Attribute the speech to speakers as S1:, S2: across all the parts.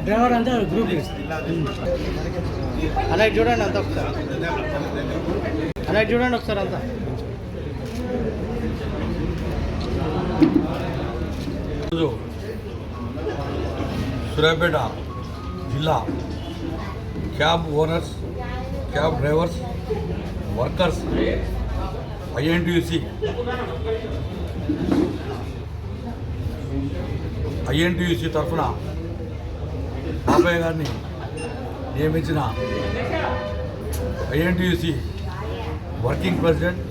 S1: Driver అంతా group అలా చూడండి అంతా ఒకసారి అలా చూడండి ఒకసారి అంతా
S2: సూర్యాపేట జిల్లా cab owners, cab drivers, workers, INTUC తరఫున బాబాయ్ గారిని నియమించిన ఐఎన్టీయూసీ వర్కింగ్ ప్రెసిడెంట్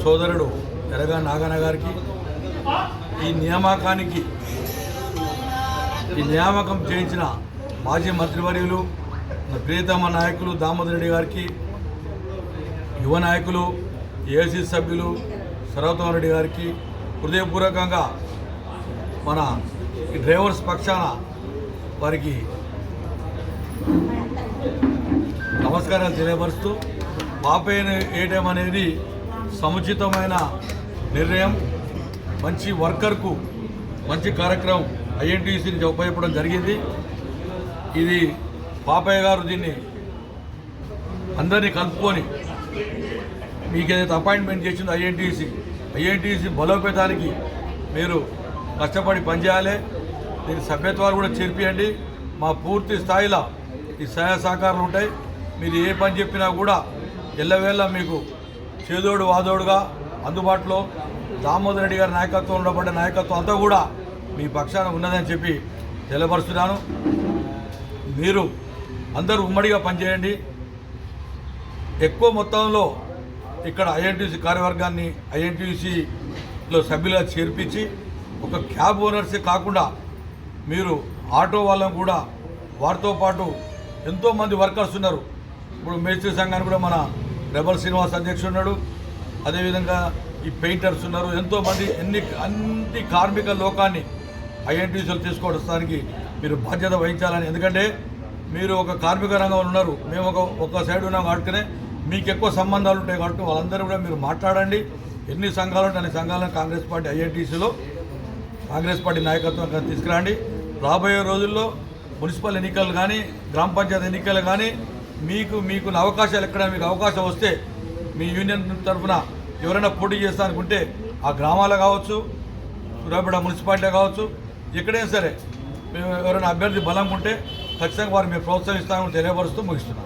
S2: సోదరుడు ఎరగా నాగన్న గారికి ఈ నియామకం చేయించిన మాజీ మంత్రివర్యులు ప్రియతమ నాయకులు దామోదర్ రెడ్డి గారికి, యువ నాయకులు ఏసీ సభ్యులు సర్వోత్తమ రెడ్డి గారికి హృదయపూర్వకంగా మన ఈ డ్రైవర్స్ పక్షాన వారికి నమస్కారాలు తెలియపరుస్తూ, బాపయ్యను వేయటం అనేది సముచితమైన నిర్ణయం. మంచి వర్కర్కు మంచి కార్యక్రమం ఐఎన్టీయూసీని ఉపయోగపడడం జరిగింది. ఇది పాపయ్య గారు దీన్ని అందరినీ కలుపుకొని మీకు ఏదైతే అపాయింట్మెంట్ చేసిందో ఐఎన్టీయూసీ బలోపేతానికి మీరు కష్టపడి పనిచేయాలి. దీని సభ్యత్వాలు కూడా చేర్పియండి. మా పూర్తి స్థాయిలో ఈ సహాయ సహకారాలు ఉంటాయి. మీరు ఏ పని చెప్పినా కూడా ఎల్లవేళ మీకు చేదోడు వాదోడుగా అందుబాటులో దామోదర్ రెడ్డి గారి నాయకత్వంలో ఉండబడ్డ నాయకత్వం అంతా కూడా మీ పక్షాన ఉన్నదని చెప్పి తెలియపరుస్తున్నాను. మీరు అందరూ ఉమ్మడిగా పనిచేయండి. ఎక్కువ మొత్తంలో ఇక్కడ ఐఎన్టీయూసీ కార్యవర్గాన్ని ఐఎన్టీయూసీలో సభ్యులుగా చేర్పించి ఒక క్యాబ్ ఓనర్సే కాకుండా మీరు ఆటో వాళ్ళని కూడా వారితో పాటు ఎంతోమంది వర్కర్స్ ఉన్నారు. ఇప్పుడు మేస్త్రి సంఘానికి కూడా మన రెబల్ శ్రీనివాస్ అధ్యక్షుడు ఉన్నాడు. అదేవిధంగా ఈ పెయింటర్స్ ఉన్నారు. ఎంతోమంది అన్ని కార్మిక లోకాన్ని ఐఎన్టీయూసీలు తీసుకోవడానికి మీరు బాధ్యత వహించాలని. ఎందుకంటే మీరు ఒక కార్మిక రంగంలో ఉన్నారు, మేము ఒక సైడ్ ఉన్నాం కాబట్టి మీకు ఎక్కువ సంబంధాలు ఉంటాయి కాబట్టి వాళ్ళందరూ కూడా మీరు మాట్లాడండి. ఎన్ని సంఘాలు ఉంటే అన్ని సంఘాలను కాంగ్రెస్ పార్టీ ఐఎన్టీయూసీలో కాంగ్రెస్ పార్టీ నాయకత్వం తీసుకురండి. రాబోయే రోజుల్లో మున్సిపల్ ఎన్నికలు కానీ గ్రామ పంచాయతీ ఎన్నికలు కానీ మీకు అవకాశాలు ఎక్కడ మీకు అవకాశం వస్తే మీ యూనియన్ తరఫున ఎవరైనా పోటీ చేస్తా అనుకుంటే ఆ గ్రామాలు కావచ్చు, సూర్యాపేట మున్సిపాలిటీ కావచ్చు, ఎక్కడైనా సరే మేము ఎవరైనా అభ్యర్థి బలం ఉంటే ఖచ్చితంగా వారు మేము ప్రోత్సహిస్తామని తెలియపరుస్తూ ముగిస్తున్నాం.